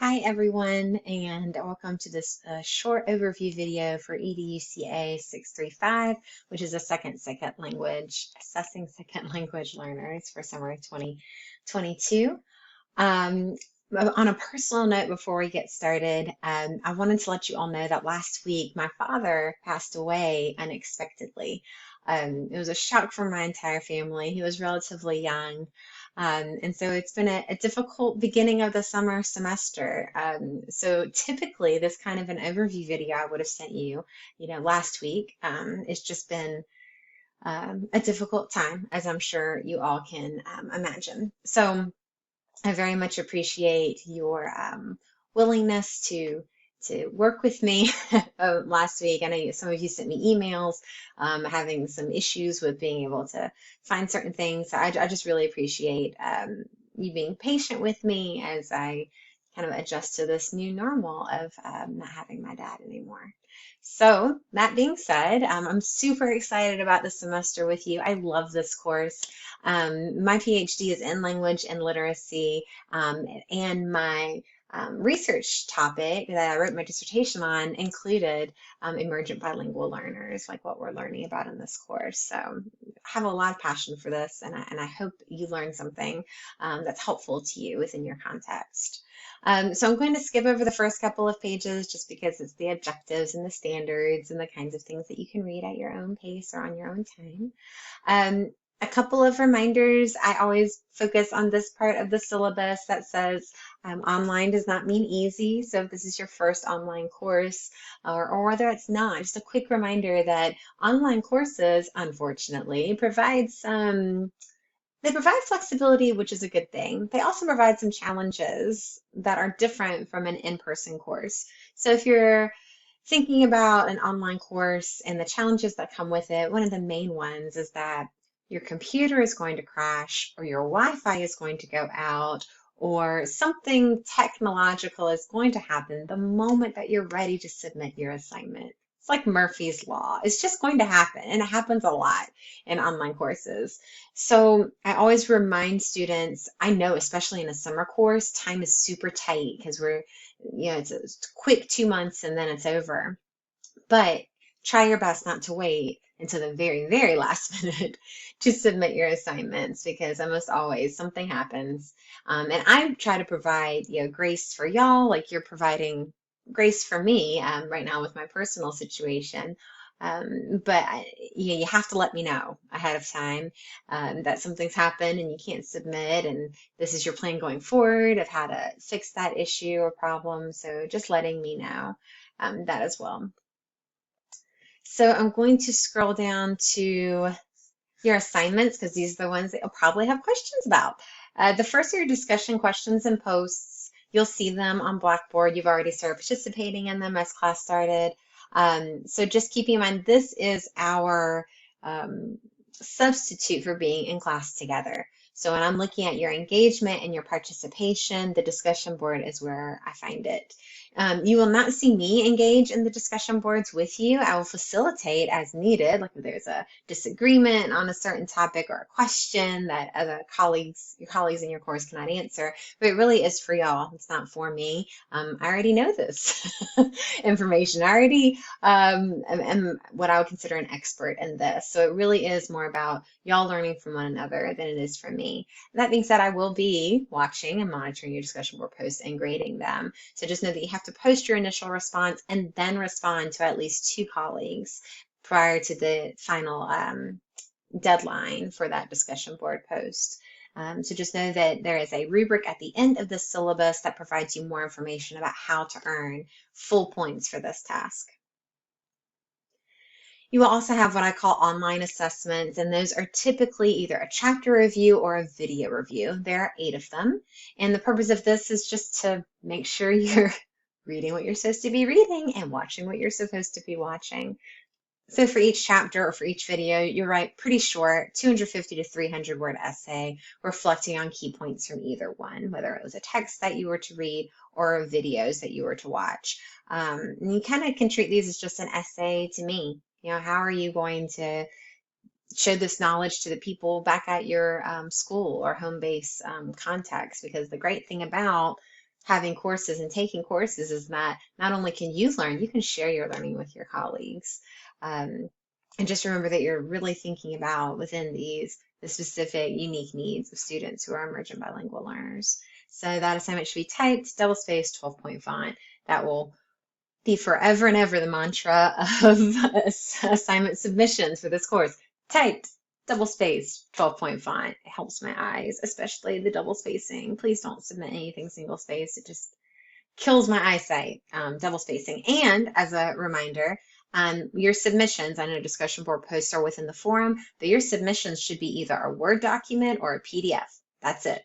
Hi everyone, and welcome to this short overview video for EDUCA 635, which is a second language, assessing second language learners for summer 2022. On a personal note, before we get started, I wanted to let you all know that last week my father passed away unexpectedly. It was a shock for my entire family. He was relatively young. And so it's been a difficult beginning of the summer semester. So typically this kind of an overview video I would have sent you, last week. It's just been a difficult time, as I'm sure you all can imagine. So I very much appreciate your willingness to work with me last week. I know some of you sent me emails having some issues with being able to find certain things. I just really appreciate you being patient with me as I kind of adjust to this new normal of not having my dad anymore. So that being said, I'm super excited about the semester with you. I love this course. My PhD is in language and literacy, and my research topic that I wrote my dissertation on included emergent bilingual learners, like what we're learning about in this course. So I have a lot of passion for this, and I hope you learn something that's helpful to you within your context. So I'm going to skip over the first couple of pages just because it's the objectives and the standards and the kinds of things that you can read at your own pace or on your own time. A couple of reminders. I always focus on this part of the syllabus that says online does not mean easy. So if this is your first online course or whether it's not, just a quick reminder that online courses, unfortunately, provide flexibility, which is a good thing. They also provide some challenges that are different from an in-person course. So if you're thinking about an online course and the challenges that come with it, one of the main ones is that your computer is going to crash or your Wi-Fi is going to go out or something technological is going to happen the moment that you're ready to submit your assignment. It's like Murphy's Law. It's just going to happen, and it happens a lot in online courses. So I always remind students, I know especially in a summer course, time is super tight because it's a quick 2 months and then it's over. But try your best not to wait until the very, very last minute to submit your assignments because almost always something happens. And I try to provide, grace for y'all, like you're providing grace for me right now with my personal situation. But you have to let me know ahead of time that something's happened and you can't submit, and this is your plan going forward of how to fix that issue or problem. So just letting me know that as well. So I'm going to scroll down to your assignments because these are the ones that you'll probably have questions about. The first are your discussion questions and posts. You'll see them on Blackboard. You've already started participating in them as class started. So just keep in mind, this is our substitute for being in class together. So when I'm looking at your engagement and your participation, the discussion board is where I find it. You will not see me engage in the discussion boards with you. I will facilitate as needed, like if there's a disagreement on a certain topic or a question that your colleagues in your course cannot answer, but it really is for y'all. It's not for me. I already know this information. I already am what I would consider an expert in this. So it really is more about y'all learning from one another than it is from me. That being said, I will be watching and monitoring your discussion board posts and grading them. So just know that you have to post your initial response and then respond to at least 2 colleagues prior to the final deadline for that discussion board post. So just know that there is a rubric at the end of the syllabus that provides you more information about how to earn full points for this task. You will also have what I call online assessments, and those are typically either a chapter review or a video review. There are 8 of them, and the purpose of this is just to make sure you're reading what you're supposed to be reading and watching what you're supposed to be watching. So for each chapter or for each video, you write pretty short, 250 to 300 word essay reflecting on key points from either one, whether it was a text that you were to read or videos that you were to watch. And you kind of can treat these as just an essay to me. How are you going to show this knowledge to the people back at your school or home base context? Because the great thing about having courses and taking courses is that not only can you learn, you can share your learning with your colleagues. And just remember that you're really thinking about within these the specific unique needs of students who are emergent bilingual learners. So that assignment should be typed, double-spaced, 12-point font. That will be forever and ever the mantra of assignment submissions for this course. Typed, double-spaced, 12-point font. It helps my eyes, especially the double spacing. Please don't submit anything single-spaced. It just kills my eyesight, double spacing. And as a reminder, your submissions, I know discussion board posts are within the forum, but your submissions should be either a Word document or a PDF. That's it.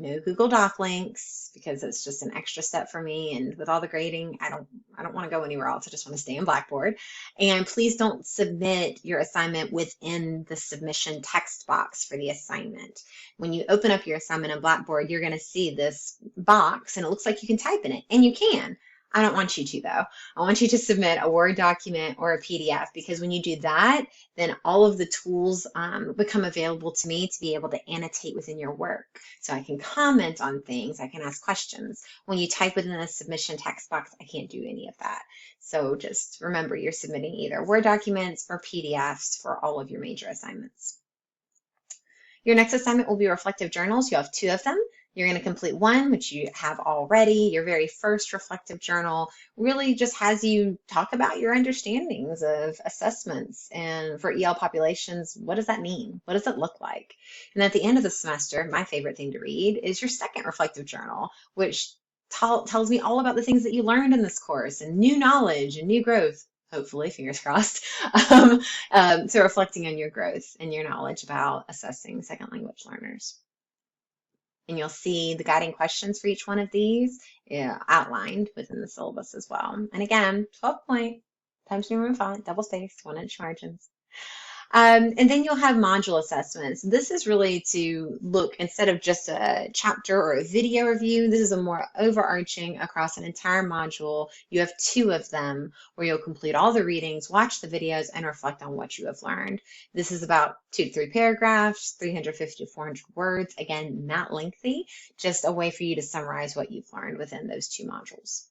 No Google Doc links, because it's just an extra step for me. And with all the grading, I don't want to go anywhere else. I just want to stay in Blackboard. And please don't submit your assignment within the submission text box for the assignment. When you open up your assignment in Blackboard, you're going to see this box and it looks like you can type in it, and you can. I don't want you to, though. I want you to submit a Word document or a PDF, because when you do that, then all of the tools become available to me to be able to annotate within your work. So I can comment on things, I can ask questions. When you type within a submission text box, I can't do any of that. So just remember, you're submitting either Word documents or PDFs for all of your major assignments. Your next assignment will be reflective journals. You have 2 of them. You're going to complete one, which you have already. Your very first reflective journal really just has you talk about your understandings of assessments. And for EL populations, what does that mean? What does it look like? And at the end of the semester, my favorite thing to read is your second reflective journal, which tells me all about the things that you learned in this course and new knowledge and new growth. Hopefully, fingers crossed. So reflecting on your growth and your knowledge about assessing second language learners. And you'll see the guiding questions for each one of these outlined within the syllabus as well. And again, 12-point, Times New Roman font, double-spaced, 1-inch margins. And then you'll have module assessments. This is really to look, instead of just a chapter or a video review, this is a more overarching across an entire module. You have 2 of them where you'll complete all the readings, watch the videos, and reflect on what you have learned. This is about 2 to 3 paragraphs, 350 to 400 words. Again, not lengthy, just a way for you to summarize what you've learned within those 2 modules.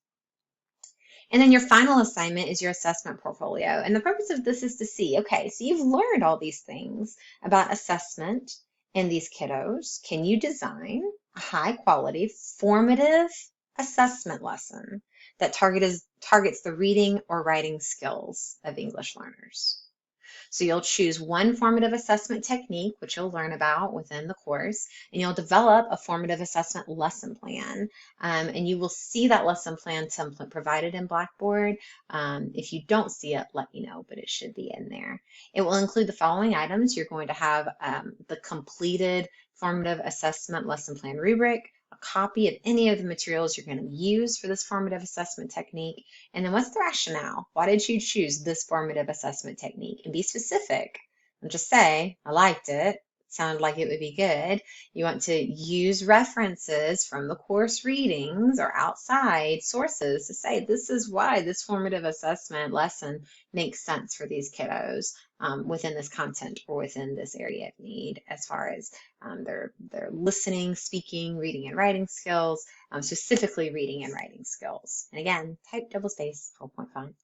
And then your final assignment is your assessment portfolio. And the purpose of this is to see, okay, so you've learned all these things about assessment in these kiddos. Can you design a high quality formative assessment lesson that targets the reading or writing skills of English learners? So you'll choose one formative assessment technique, which you'll learn about within the course, and you'll develop a formative assessment lesson plan. And you will see that lesson plan template provided in Blackboard. If you don't see it, let me know, but it should be in there. It will include the following items. You're going to have the completed formative assessment lesson plan rubric, a copy of any of the materials you're going to use for this formative assessment technique, and then what's the rationale? Why did you choose this formative assessment technique? And be specific. Don't just say, I liked it, sounded like it would be good. You want to use references from the course readings or outside sources to say, this is why this formative assessment lesson makes sense for these kiddos within this content or within this area of need, as far as their listening, speaking, reading and writing skills, specifically reading and writing skills. And again, type double space, 12-point font.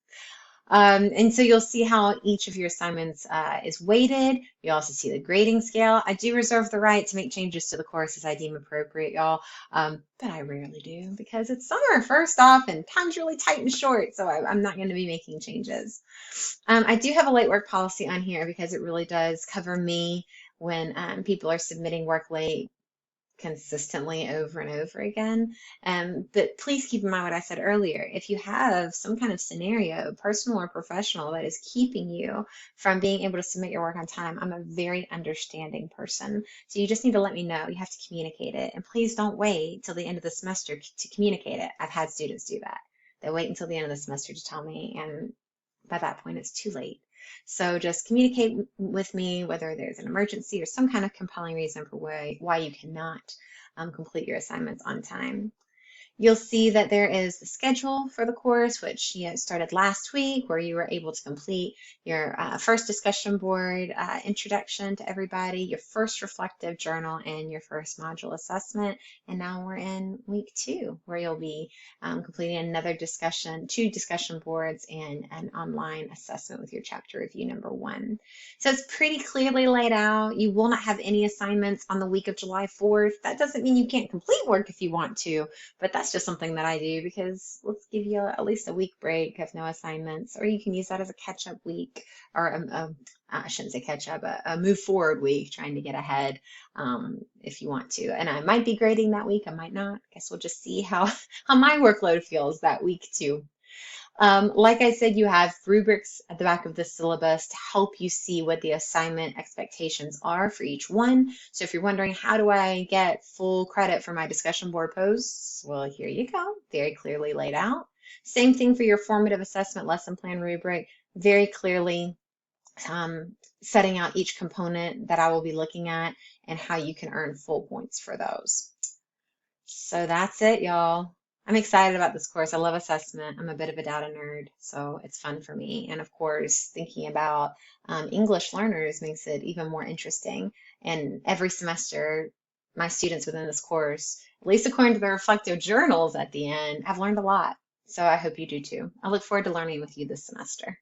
And so you'll see how each of your assignments is weighted. You also see the grading scale. I do reserve the right to make changes to the course as I deem appropriate, y'all, but I rarely do because it's summer, first off, and time's really tight and short, so I'm not going to be making changes. I do have a late work policy on here because it really does cover me when people are submitting work late consistently over and over again. But please keep in mind what I said earlier. If you have some kind of scenario, personal or professional, that is keeping you from being able to submit your work on time, I'm a very understanding person. So you just need to let me know. You have to communicate it. And please don't wait till the end of the semester to communicate it. I've had students do that. They wait until the end of the semester to tell me, and by that point, it's too late. So just communicate with me whether there's an emergency or some kind of compelling reason for why you cannot complete your assignments on time. You'll see that there is the schedule for the course, which started last week, where you were able to complete your first discussion board introduction to everybody, your first reflective journal, and your first module assessment. And now we're in week 2, where you'll be completing another discussion, 2 discussion boards, and an online assessment with your chapter review number 1. So it's pretty clearly laid out. You will not have any assignments on the week of July 4th. That doesn't mean you can't complete work if you want to, but that's just something that I do because let's give you at least a week break of no assignments, or you can use that as a catch-up week, or I shouldn't say catch-up, a move forward week, trying to get ahead if you want to. And I might be grading that week, I might not. I guess we'll just see how my workload feels that week too. Like I said, you have rubrics at the back of the syllabus to help you see what the assignment expectations are for each one. So if you're wondering, how do I get full credit for my discussion board posts? Well, here you go, very clearly laid out. Same thing for your formative assessment lesson plan rubric, very clearly setting out each component that I will be looking at and how you can earn full points for those. So that's it, y'all. I'm excited about this course. I love assessment. I'm a bit of a data nerd, so it's fun for me. And of course, thinking about English learners makes it even more interesting. And every semester, my students within this course, at least according to the reflective journals at the end, have learned a lot. So I hope you do too. I look forward to learning with you this semester.